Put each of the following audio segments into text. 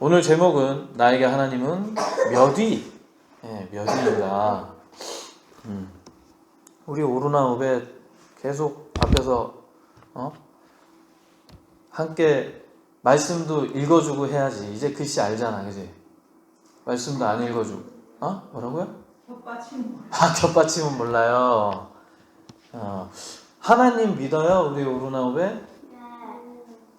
오늘 제목은 나에게 하나님은 몇위, 몇위인가. 우리 오르나 오벳 계속 앞에서 함께 말씀도 읽어주고 해야지. 이제 글씨 알잖아, 그지? 말씀도 안 읽어주고. 뭐라고요? 겹받침은 몰라요. 하나님 믿어요, 우리 오르나 오벳?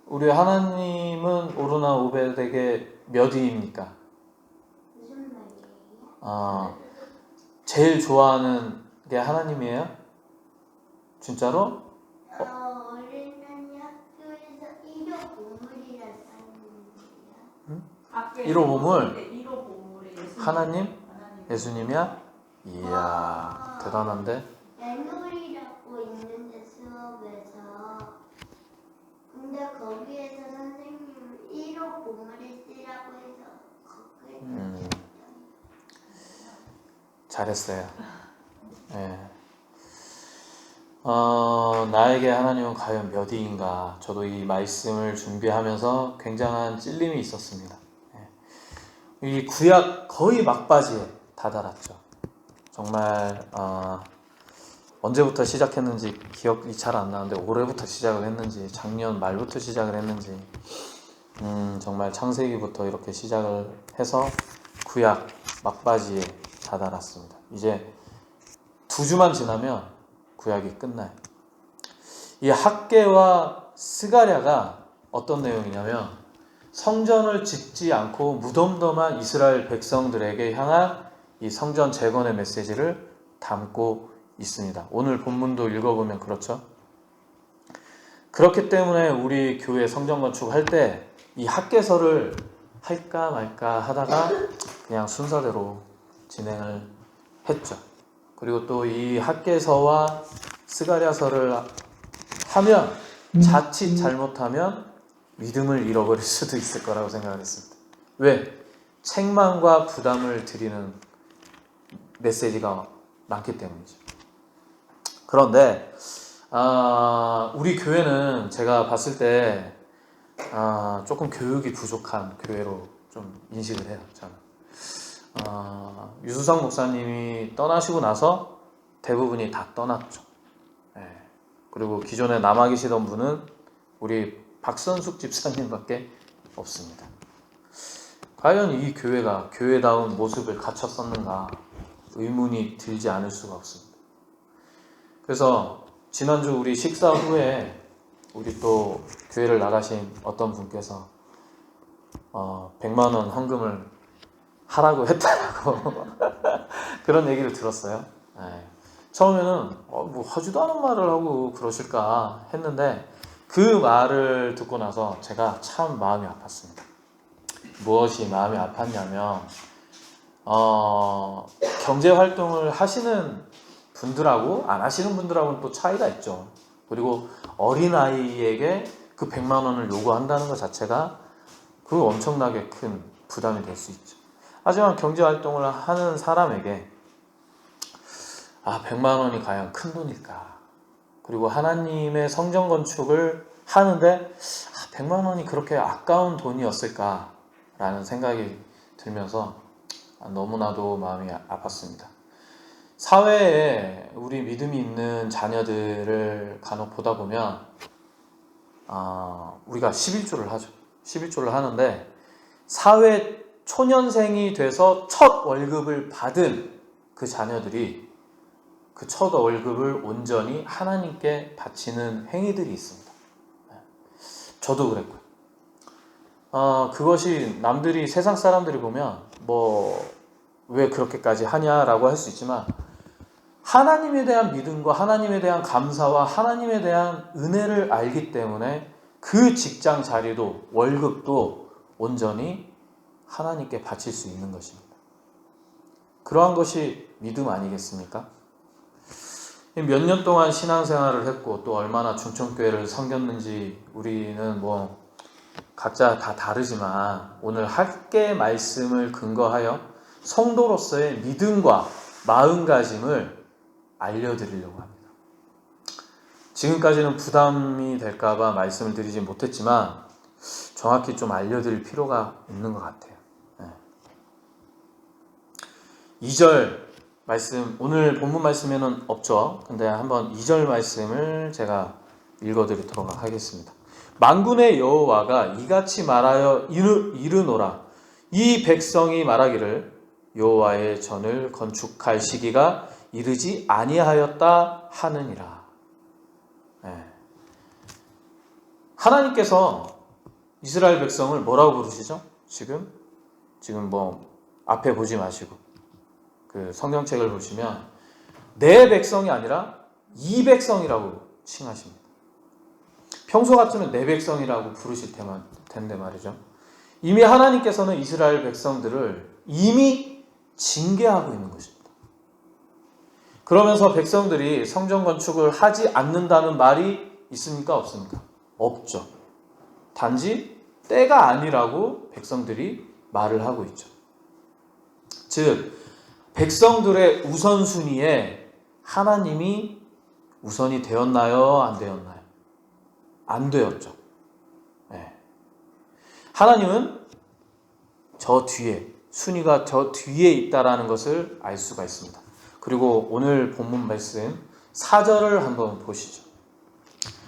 우리 하나님은 오르나 오벳에게 몇 위입니까? 무슨 말이에요? 제일 좋아하는 게 하나님이에요? 진짜로? 어린이 학교에서 1호 보물이라는 사람이에요. 1호 보물? 네, 1호 보물의 하나님? 예수님이야? 이야, 대단한데? 애놀이라고 있는데 수업에서 근데 거기에서 선생님은 1호 보물을 쓰라고 해서 거기에 잘했어요. 네. 나에게 하나님은 과연 몇 위인가? 저도 이 말씀을 준비하면서 굉장한 찔림이 있었습니다. 이 구약 거의 막바지에 다다랐죠. 정말 언제부터 시작했는지 기억이 잘 안 나는데 올해부터 시작을 했는지 작년 말부터 시작을 했는지 정말 창세기부터 이렇게 시작을 해서 구약 막바지에 다다랐습니다. 이제 2주만 지나면 구약이 끝나요. 이 학개와 스가랴가 어떤 내용이냐면 성전을 짓지 않고 무덤덤한 이스라엘 백성들에게 향한 이 성전 재건의 메시지를 담고 있습니다. 오늘 본문도 읽어보면 그렇죠. 그렇기 때문에 우리 교회 성전 건축할 때 이 학개서를 할까 말까 하다가 그냥 순서대로 진행을 했죠. 그리고 또 이 학개서와 스가랴서를 하면 자칫 잘못하면 믿음을 잃어버릴 수도 있을 거라고 생각을 했습니다. 왜? 책망과 부담을 드리는 메시지가 많기 때문이죠. 그런데 우리 교회는 제가 봤을 때 조금 교육이 부족한 교회로 좀 인식을 해요. 저는. 유수상 목사님이 떠나시고 나서 대부분이 다 떠났죠. 그리고 기존에 남아 계시던 분은 우리 박선숙 집사님밖에 없습니다. 과연 이 교회가 교회다운 모습을 갖췄었는가 의문이 들지 않을 수가 없습니다. 그래서 지난주 우리 식사 후에 우리 또 교회를 나가신 어떤 분께서 100만 원 헌금을 하라고 했다라고 그런 얘기를 들었어요. 처음에는 뭐 하지도 않은 말을 하고 그러실까 했는데 그 말을 듣고 나서 제가 참 마음이 아팠습니다. 무엇이 마음이 아팠냐면 경제활동을 하시는 분들하고 안 하시는 분들하고는 또 차이가 있죠. 그리고 어린아이에게 그 100만 원을 요구한다는 것 자체가 그 엄청나게 큰 부담이 될 수 있죠. 하지만 경제활동을 하는 사람에게 100만 원이 과연 큰 돈일까? 그리고 하나님의 성전 건축을 하는데 100만 원이 그렇게 아까운 돈이었을까? 라는 생각이 들면서 너무나도 마음이 아팠습니다. 사회에 우리 믿음이 있는 자녀들을 간혹 보다 보면 우리가 11조를 하죠. 11조를 하는데 사회 초년생이 돼서 첫 월급을 받은 그 자녀들이 그 첫 월급을 온전히 하나님께 바치는 행위들이 있습니다. 저도 그랬고요. 그것이 남들이 세상 사람들이 보면 왜 그렇게까지 하냐라고 할 수 있지만 하나님에 대한 믿음과 하나님에 대한 감사와 하나님에 대한 은혜를 알기 때문에 그 직장 자리도 월급도 온전히 하나님께 바칠 수 있는 것입니다. 그러한 것이 믿음 아니겠습니까? 몇 년 동안 신앙생활을 했고 또 얼마나 중천교회를 섬겼는지 우리는 각자 다 다르지만 오늘 학개의 말씀을 근거하여 성도로서의 믿음과 마음가짐을 알려드리려고 합니다. 지금까지는 부담이 될까봐 말씀을 드리지 못했지만 정확히 좀 알려드릴 필요가 있는 것 같아요. 2절 말씀, 오늘 본문 말씀에는 없죠. 근데 한번 2절 말씀을 제가 읽어드리도록 하겠습니다. 만군의 여호와가 이같이 말하여 이르노라. 이 백성이 말하기를 여호와의 전을 건축할 시기가 이르지 아니하였다 하느니라. 하나님께서 이스라엘 백성을 뭐라고 부르시죠? 지금 뭐 앞에 보지 마시고 그 성경책을 보시면 내 백성이 아니라 이 백성이라고 칭하십니다. 평소 같으면 내 백성이라고 부르실 텐데 말이죠. 이미 하나님께서는 이스라엘 백성들을 이미 징계하고 있는 것입니다. 그러면서 백성들이 성전 건축을 하지 않는다는 말이 있습니까? 없습니까? 없죠. 단지 때가 아니라고 백성들이 말을 하고 있죠. 즉 백성들의 우선순위에 하나님이 우선이 되었나요? 안 되었나요? 안 되었죠. 하나님은 저 뒤에, 순위가 저 뒤에 있다라는 것을 알 수가 있습니다. 그리고 오늘 본문 말씀 4절을 한번 보시죠.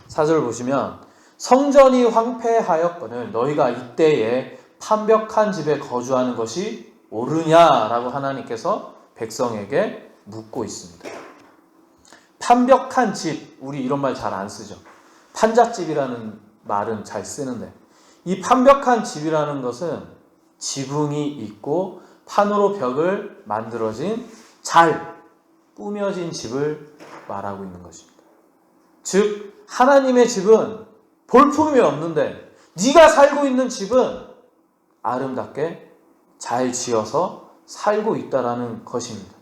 4절을 보시면 성전이 황폐하였거늘 너희가 이때에 판벽한 집에 거주하는 것이 옳으냐라고 하나님께서 백성에게 묻고 있습니다. 판벽한 집, 우리 이런 말 잘 안 쓰죠. 판잣집이라는 말은 잘 쓰는데 이 판벽한 집이라는 것은 지붕이 있고 판으로 벽을 만들어진 잘 꾸며진 집을 말하고 있는 것입니다. 즉 하나님의 집은 볼품이 없는데 네가 살고 있는 집은 아름답게 잘 지어서 살고 있다라는 것입니다.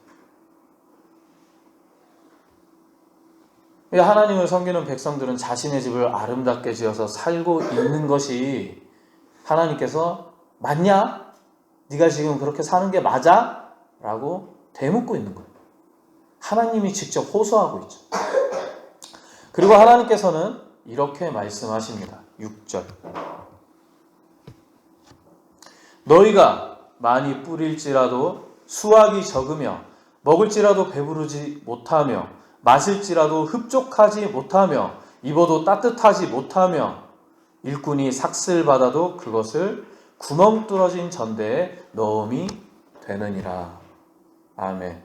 하나님을 섬기는 백성들은 자신의 집을 아름답게 지어서 살고 있는 것이 하나님께서 맞냐? 네가 지금 그렇게 사는 게 맞아? 라고 되묻고 있는 거예요. 하나님이 직접 호소하고 있죠. 그리고 하나님께서는 이렇게 말씀하십니다. 6절 너희가 많이 뿌릴지라도 수확이 적으며 먹을지라도 배부르지 못하며 마실지라도 흡족하지 못하며 입어도 따뜻하지 못하며 일꾼이 삭슬 받아도 그것을 구멍 뚫어진 전대에 넣음이 되느니라. 아멘.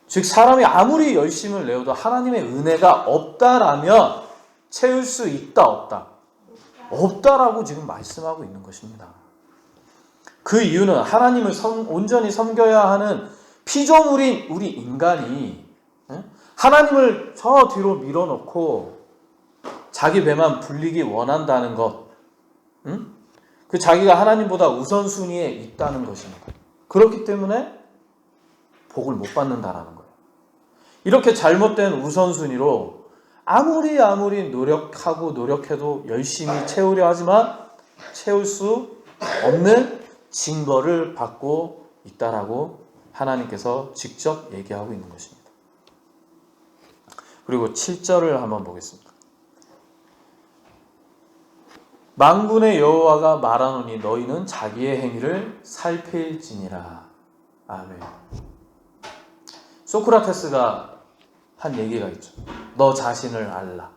즉 사람이 아무리 열심을 내어도 하나님의 은혜가 없다라면 채울 수 있다 없다? 없다라고 지금 말씀하고 있는 것입니다. 그 이유는 하나님을 온전히 섬겨야 하는 피조물인 우리 인간이 하나님을 저 뒤로 밀어놓고 자기 배만 불리기 원한다는 것, 그 자기가 하나님보다 우선순위에 있다는 것입니다. 그렇기 때문에 복을 못 받는다라는 거예요. 이렇게 잘못된 우선순위로 아무리 노력해도 열심히 채우려 하지만 채울 수 없는 징벌을 받고 있다라고 하나님께서 직접 얘기하고 있는 것입니다. 그리고 7절을 한번 보겠습니다. 만군의 여호와가 말하노니 너희는 자기의 행위를 살필지니라. 아멘. 소크라테스가 한 얘기가 있죠. 너 자신을 알라.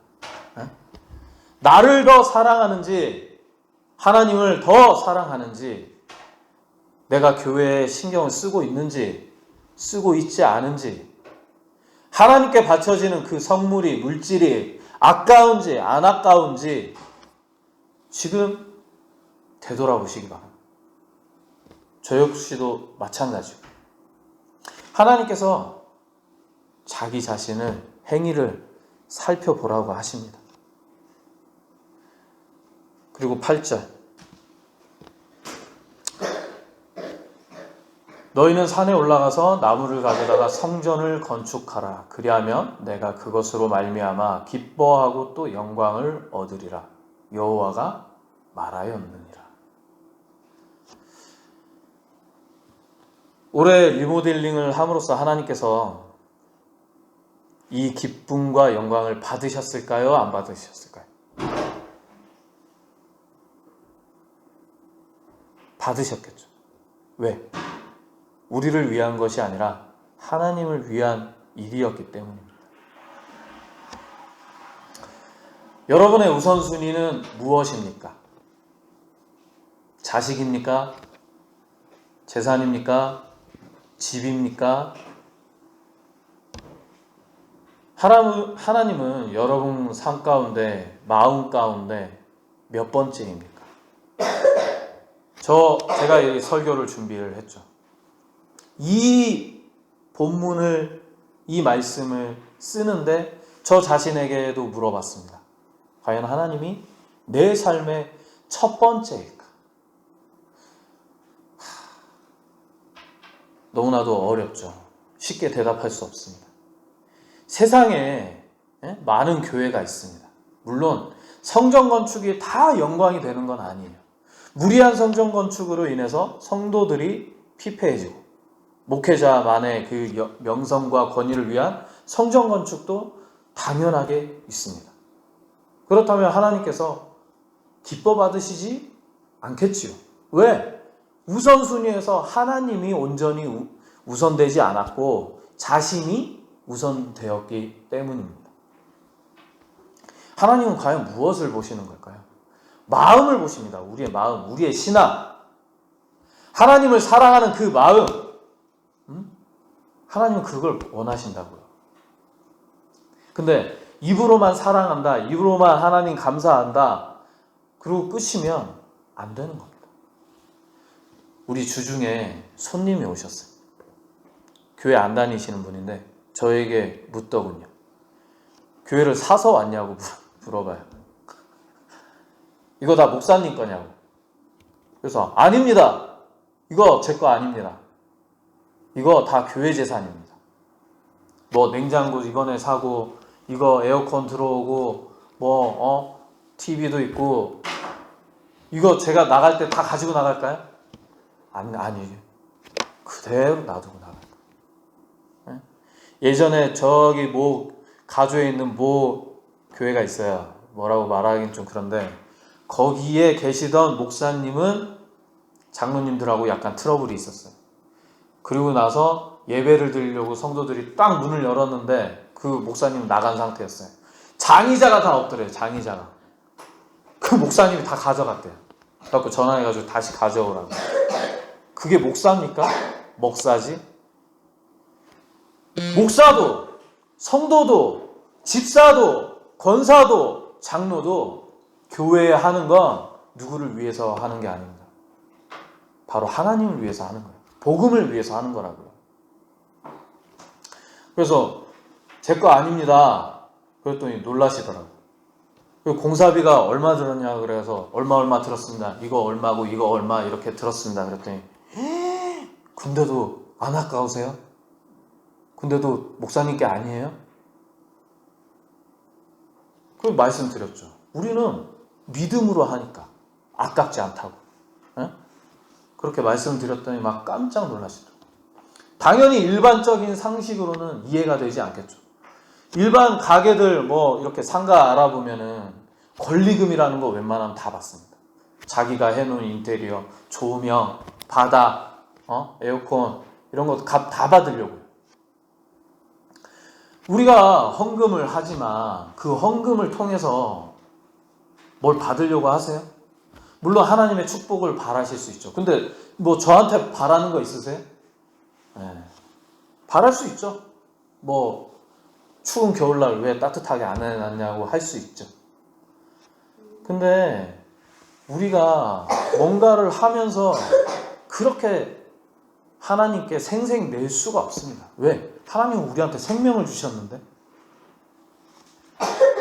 나를 더 사랑하는지 하나님을 더 사랑하는지 내가 교회에 신경을 쓰고 있는지 쓰고 있지 않은지 하나님께 바쳐지는 그 성물이 물질이 아까운지 안 아까운지 지금 되돌아보시기 바랍니다. 저 역시도 마찬가지고 하나님께서 자기 자신을 행위를 살펴보라고 하십니다. 그리고 8절 너희는 산에 올라가서 나무를 가져다가 성전을 건축하라. 그리하면 내가 그것으로 말미암아 기뻐하고 또 영광을 얻으리라. 여호와가 말하였느니라. 올해 리모델링을 함으로써 하나님께서 이 기쁨과 영광을 받으셨을까요? 안 받으셨을까요? 받으셨겠죠. 왜? 우리를 위한 것이 아니라 하나님을 위한 일이었기 때문입니다. 여러분의 우선순위는 무엇입니까? 자식입니까? 재산입니까? 집입니까? 하나님은 여러분 삶 가운데, 마음 가운데 몇 번째입니까? 제가 이 설교를 준비를 했죠. 이 본문을, 이 말씀을 쓰는데 저 자신에게도 물어봤습니다. 과연 하나님이 내 삶의 첫 번째일까? 너무나도 어렵죠. 쉽게 대답할 수 없습니다. 세상에 많은 교회가 있습니다. 물론 성전 건축이 다 영광이 되는 건 아니에요. 무리한 성전 건축으로 인해서 성도들이 피폐해지고 목회자만의 그 명성과 권위를 위한 성전 건축도 당연하게 있습니다. 그렇다면 하나님께서 기뻐 받으시지 않겠지요. 왜? 우선순위에서 하나님이 온전히 우선되지 않았고 자신이 우선되었기 때문입니다. 하나님은 과연 무엇을 보시는 걸까요? 마음을 보십니다. 우리의 마음, 우리의 신앙. 하나님을 사랑하는 그 마음. 하나님은 그걸 원하신다고요. 근데 입으로만 사랑한다, 입으로만 하나님 감사한다, 그리고 끝이면 안 되는 겁니다. 우리 주중에 손님이 오셨어요. 교회 안 다니시는 분인데 저에게 묻더군요. 교회를 사서 왔냐고 물어봐요. 이거 다 목사님 거냐고. 그래서 아닙니다. 이거 제 거 아닙니다. 이거 다 교회 재산입니다. 뭐 냉장고 이번에 사고, 이거 에어컨 들어오고, TV도 있고, 이거 제가 나갈 때 다 가지고 나갈까요? 아니에요. 그대로 놔두고 나갈까요? 예전에 저기 가주에 있는 교회가 있어요. 뭐라고 말하긴 좀 그런데, 거기에 계시던 목사님은 장로님들하고 약간 트러블이 있었어요. 그리고 나서 예배를 드리려고 성도들이 딱 문을 열었는데 그 목사님은 나간 상태였어요. 장의자가 다 없더래요. 장의자가. 그 목사님이 다 가져갔대요. 그래서 전화해가지고 다시 가져오라고. 그게 목사입니까? 목사지? 목사도, 성도도, 집사도, 권사도, 장로도 교회에 하는 건 누구를 위해서 하는 게 아닙니다. 바로 하나님을 위해서 하는 거예요. 복음을 위해서 하는 거라고요. 그래서 제 거 아닙니다. 그랬더니 놀라시더라고요. 공사비가 얼마 들었냐 그래서 얼마 들었습니다. 이거 얼마고 이거 얼마 이렇게 들었습니다. 그랬더니 근데도 안 아까우세요? 근데도 목사님께 아니에요? 그 말씀드렸죠. 우리는 믿음으로 하니까 아깝지 않다고. 그렇게 말씀드렸더니 막 깜짝 놀라시더라고요. 당연히 일반적인 상식으로는 이해가 되지 않겠죠. 일반 가게들 이렇게 상가 알아보면은 권리금이라는 거 웬만하면 다 받습니다. 자기가 해놓은 인테리어, 조명, 바닥, 에어컨 이런 거 값 다 받으려고요. 우리가 헌금을 하지만 그 헌금을 통해서 뭘 받으려고 하세요? 물론 하나님의 축복을 바라실 수 있죠. 근데 저한테 바라는 거 있으세요? 네. 바랄 수 있죠. 추운 겨울날 왜 따뜻하게 안 해놨냐고 할 수 있죠. 근데 우리가 뭔가를 하면서 그렇게 하나님께 생생 낼 수가 없습니다. 왜? 하나님은 우리한테 생명을 주셨는데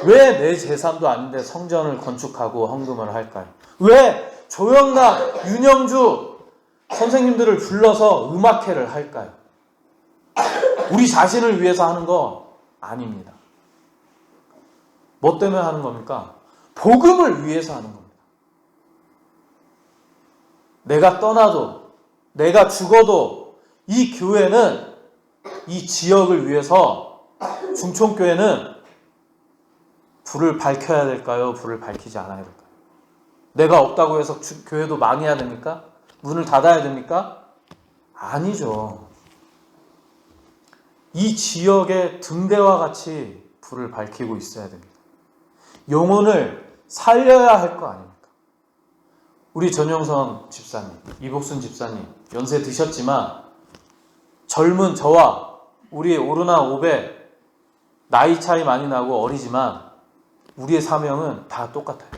왜 내 재산도 아닌데 성전을 건축하고 헌금을 할까요? 왜 조영남, 윤영주 선생님들을 불러서 음악회를 할까요? 우리 자신을 위해서 하는 거 아닙니다. 뭐 때문에 하는 겁니까? 복음을 위해서 하는 겁니다. 내가 떠나도, 내가 죽어도 이 교회는, 이 지역을 위해서 중촌교회는 불을 밝혀야 될까요? 불을 밝히지 않아야 될까요? 내가 없다고 해서 교회도 망해야 됩니까? 문을 닫아야 됩니까? 아니죠. 이 지역의 등대와 같이 불을 밝히고 있어야 됩니다. 영혼을 살려야 할 거 아닙니까? 우리 전영선 집사님, 이복순 집사님 연세 드셨지만 젊은 저와 우리 오르나 오베 나이 차이 많이 나고 어리지만 우리의 사명은 다 똑같아요.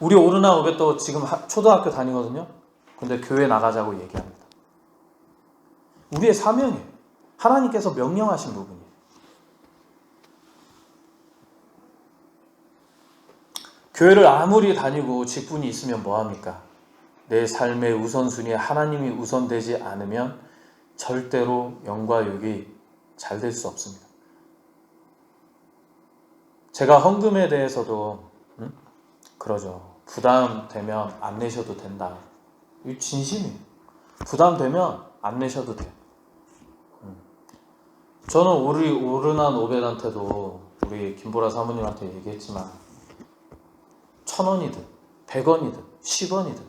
우리 오르나 오베 또 지금 초등학교 다니거든요. 근데 교회 나가자고 얘기합니다. 우리의 사명이에요. 하나님께서 명령하신 부분이에요. 교회를 아무리 다니고 직분이 있으면 뭐합니까? 내 삶의 우선순위에 하나님이 우선되지 않으면 절대로 영과 육이 잘 될 수 없습니다. 제가 헌금에 대해서도 그러죠. 부담되면 안 내셔도 된다. 이 진심이에요. 부담되면 안 내셔도 돼. 저는 우리 오르난 오벳한테도 우리 김보라 사모님한테 얘기했지만 1,000원이든 100원이든 10원이든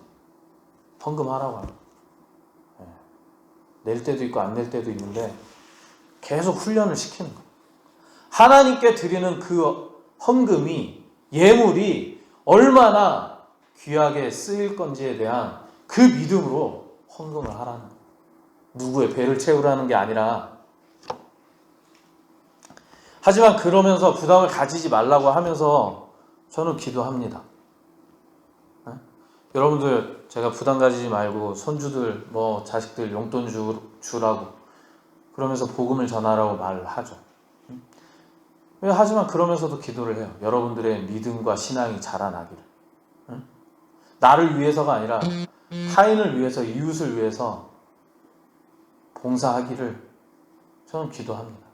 헌금하라고 합니다. 낼 때도 있고 안 낼 때도 있는데 계속 훈련을 시키는 거예요. 하나님께 드리는 그 헌금이 예물이 얼마나 귀하게 쓰일 건지에 대한 그 믿음으로 헌금을 하라는 거예요. 누구의 배를 채우라는 게 아니라. 하지만 그러면서 부담을 가지지 말라고 하면서 저는 기도합니다. 여러분들 제가 부담 가지지 말고 손주들 뭐 자식들 용돈 주라고 그러면서 복음을 전하라고 말하죠. 하지만 그러면서도 기도를 해요. 여러분들의 믿음과 신앙이 자라나기를. 나를 위해서가 아니라 타인을 위해서, 이웃을 위해서 봉사하기를 저는 기도합니다.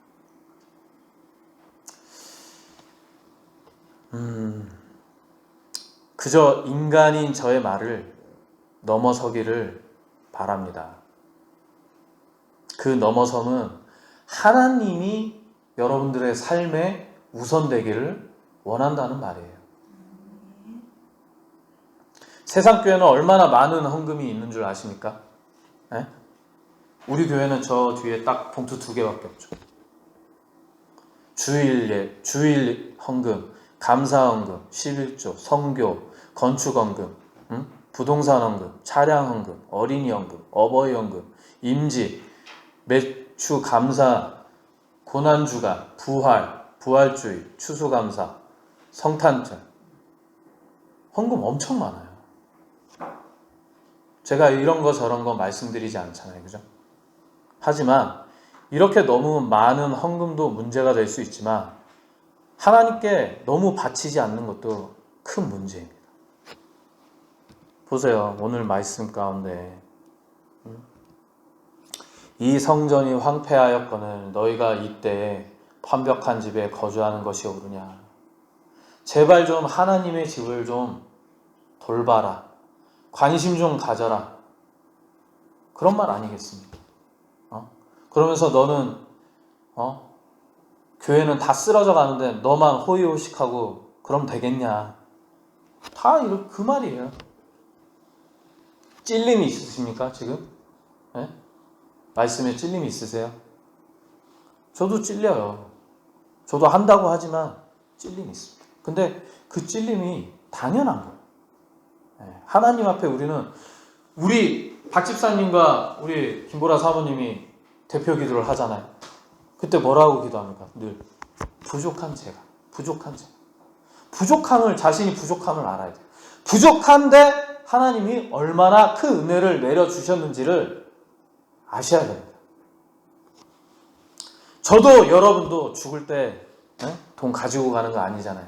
그저 인간인 저의 말을 넘어서기를 바랍니다. 그 넘어섬은 하나님이 여러분들의 삶에 우선되기를 원한다는 말이에요. 세상 교회는 얼마나 많은 헌금이 있는 줄 아십니까? 네? 우리 교회는 저 뒤에 딱 봉투 2개밖에 없죠. 주일 헌금, 감사 헌금, 11조, 성교, 건축 헌금, 부동산 헌금, 차량 헌금, 어린이 헌금, 어버이 헌금, 임직, 매주 감사, 고난주간, 부활주의, 추수감사, 성탄절. 헌금 엄청 많아요. 제가 이런 거 저런 거 말씀드리지 않잖아요. 그죠? 하지만 이렇게 너무 많은 헌금도 문제가 될 수 있지만 하나님께 너무 바치지 않는 것도 큰 문제입니다. 보세요. 오늘 말씀 가운데 이 성전이 황폐하였거늘 너희가 이때 완벽한 집에 거주하는 것이 옳으냐. 제발 좀 하나님의 집을 좀 돌봐라. 관심 좀 가져라. 그런 말 아니겠습니까? 그러면서 너는 교회는 다 쓰러져 가는데 너만 호의호식하고 그럼 되겠냐. 다 그 말이에요. 찔림이 있으십니까 지금? 네? 말씀에 찔림이 있으세요? 저도 찔려요. 저도 한다고 하지만 찔림이 있습니다. 근데 그 찔림이 당연한 거예요. 하나님 앞에 우리 박 집사님과 우리 김보라 사모님이 대표 기도를 하잖아요. 그때 뭐라고 기도합니까? 늘 부족한 제가. 자신이 부족함을 알아야 돼요. 부족한데 하나님이 얼마나 큰 은혜를 내려주셨는지를 아셔야 됩니다. 저도 여러분도 죽을 때 돈 가지고 가는 거 아니잖아요.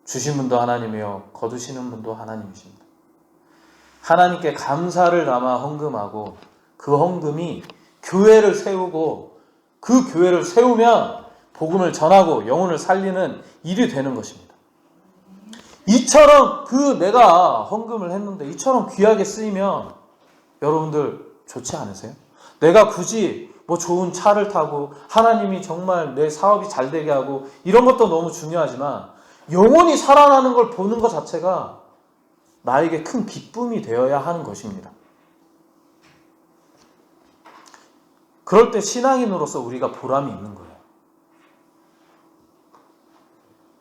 주신 분도 하나님이요 거두시는 분도 하나님이십니다. 하나님께 감사를 담아 헌금하고 그 헌금이 교회를 세우고 그 교회를 세우면 복음을 전하고 영혼을 살리는 일이 되는 것입니다. 이처럼 내가 헌금을 했는데 이처럼 귀하게 쓰이면 여러분들 좋지 않으세요? 내가 굳이 뭐 좋은 차를 타고 하나님이 정말 내 사업이 잘 되게 하고 이런 것도 너무 중요하지만 영혼이 살아나는 걸 보는 것 자체가 나에게 큰 기쁨이 되어야 하는 것입니다. 그럴 때 신앙인으로서 우리가 보람이 있는 거예요.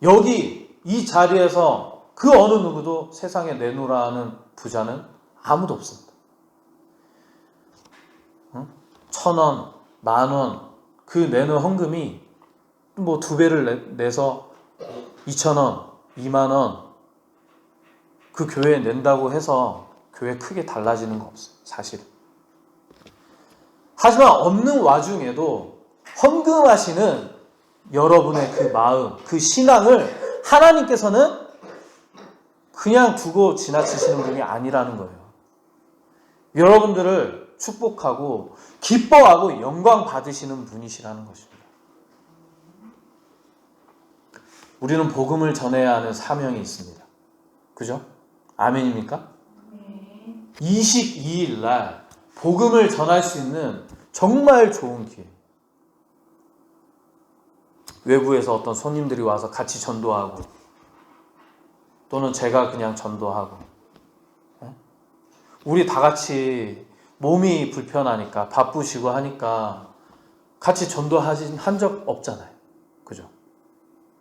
여기 이 자리에서 그 어느 누구도 세상에 내놓으라는 부자는 아무도 없습니다. 1,000원, 10,000원 그 내는 헌금이 뭐 2배를 내서 2,000원, 20,000원 그 교회에 낸다고 해서 교회 크게 달라지는 거 없어요. 사실은. 하지만 없는 와중에도 헌금하시는 여러분의 그 마음, 그 신앙을 하나님께서는 그냥 두고 지나치시는 분이 아니라는 거예요. 여러분들을 축복하고 기뻐하고 영광 받으시는 분이시라는 것입니다. 우리는 복음을 전해야 하는 사명이 있습니다. 그죠? 아멘입니까? 22일 날 복음을 전할 수 있는 정말 좋은 기회. 외부에서 어떤 손님들이 와서 같이 전도하고 또는 제가 그냥 전도하고 우리 다 같이 몸이 불편하니까 바쁘시고 하니까 같이 전도하신 한 적 없잖아요. 그죠?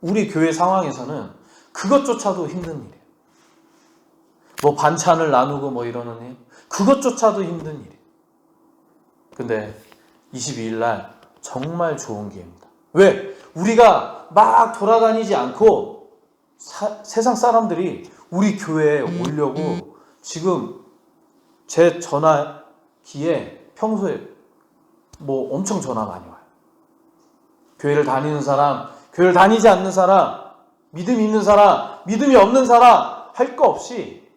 우리 교회 상황에서는 그것조차도 힘든 일이에요. 뭐 반찬을 나누고 뭐 이러는 일 그것조차도 힘든 일이에요. 근데 22일 날 정말 좋은 기회입니다. 왜? 우리가 막 돌아다니지 않고 세상 사람들이 우리 교회에 오려고 지금 제 전화기에 평소에 뭐 엄청 전화 많이 와요. 교회를 다니는 사람, 교회를 다니지 않는 사람, 믿음이 있는 사람, 믿음이 없는 사람 할 거 없이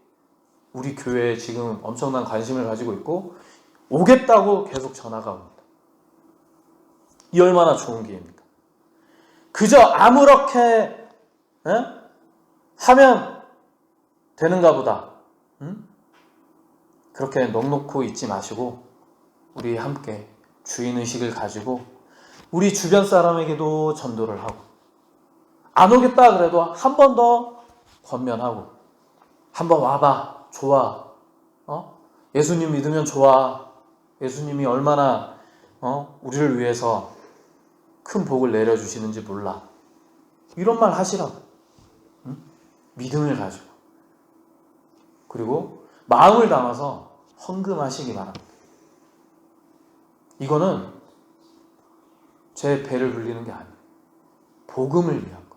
우리 교회에 지금 엄청난 관심을 가지고 있고 오겠다고 계속 전화가 옵니다. 이 얼마나 좋은 기회입니까? 그저 아무렇게 하면 되는가 보다. 그렇게 넋놓고 있지 마시고 우리 함께 주인의식을 가지고 우리 주변 사람에게도 전도를 하고 안 오겠다 그래도 한 번 더 권면하고 한번 와봐. 좋아. 예수님 믿으면 좋아. 예수님이 얼마나 우리를 위해서 큰 복을 내려주시는지 몰라. 이런 말 하시라고. 믿음을 가지고. 그리고 마음을 담아서 헌금하시기 바랍니다. 이거는 제 배를 불리는 게 아니에요. 복음을 위한 거.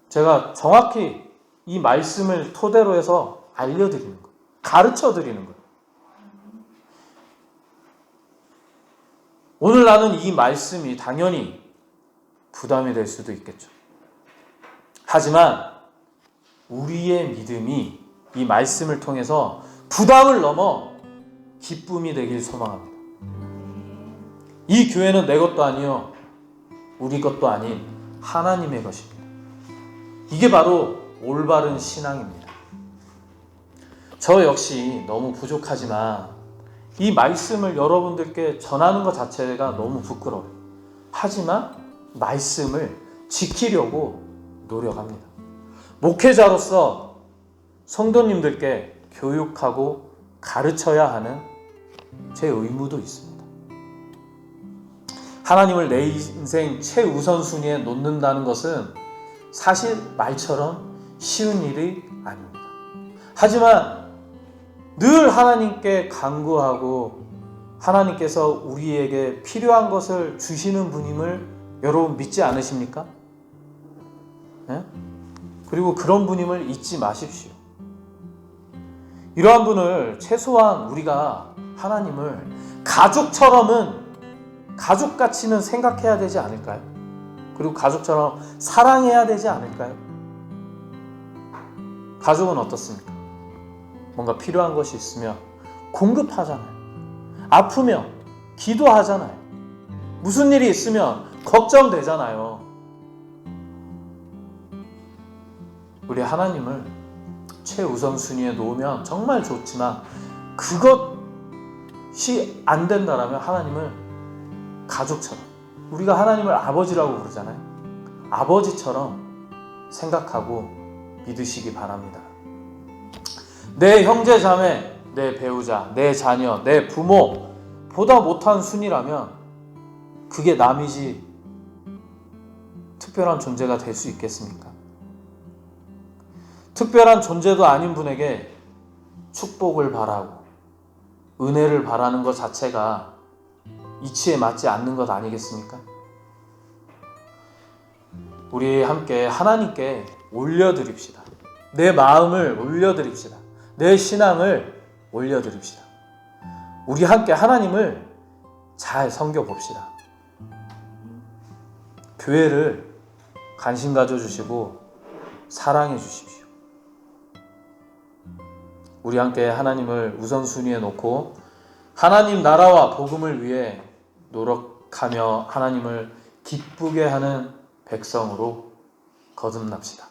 제가 정확히 이 말씀을 토대로 해서 알려드리는 거예요. 가르쳐드리는 거예요. 오늘 나는 이 말씀이 당연히 부담이 될 수도 있겠죠. 하지만 우리의 믿음이 이 말씀을 통해서 부담을 넘어 기쁨이 되길 소망합니다. 이 교회는 내 것도 아니요 우리 것도 아닌 하나님의 것입니다. 이게 바로 올바른 신앙입니다. 저 역시 너무 부족하지만 이 말씀을 여러분들께 전하는 것 자체가 너무 부끄러워요. 하지만 말씀을 지키려고 노력합니다. 목회자로서 성도님들께 교육하고 가르쳐야 하는 제 의무도 있습니다. 하나님을 내 인생 최우선순위에 놓는다는 것은 사실 말처럼 쉬운 일이 아닙니다. 하지만 늘 하나님께 간구하고 하나님께서 우리에게 필요한 것을 주시는 분임을 여러분 믿지 않으십니까? 네? 그리고 그런 분임을 잊지 마십시오. 이러한 분을 최소한 우리가 하나님을 가족처럼은 가족같이는 생각해야 되지 않을까요? 그리고 가족처럼 사랑해야 되지 않을까요? 가족은 어떻습니까? 뭔가 필요한 것이 있으면 공급하잖아요. 아프면 기도하잖아요. 무슨 일이 있으면 걱정되잖아요. 하나님을 최우선순위에 놓으면 정말 좋지만 그것이 안 된다라면 하나님을 가족처럼, 우리가 하나님을 아버지라고 부르잖아요. 아버지처럼 생각하고 믿으시기 바랍니다. 내 형제 자매, 내 배우자, 내 자녀, 내 부모 보다 못한 순이라면 그게 남이지 특별한 존재가 될 수 있겠습니까? 특별한 존재도 아닌 분에게 축복을 바라고 은혜를 바라는 것 자체가 이치에 맞지 않는 것 아니겠습니까? 우리 함께 하나님께 올려드립시다. 내 마음을 올려드립시다. 내 신앙을 올려드립시다. 우리 함께 하나님을 잘 섬겨봅시다. 교회를 관심 가져주시고 사랑해 주십시오. 우리 함께 하나님을 우선순위에 놓고 하나님 나라와 복음을 위해 노력하며 하나님을 기쁘게 하는 백성으로 거듭납시다.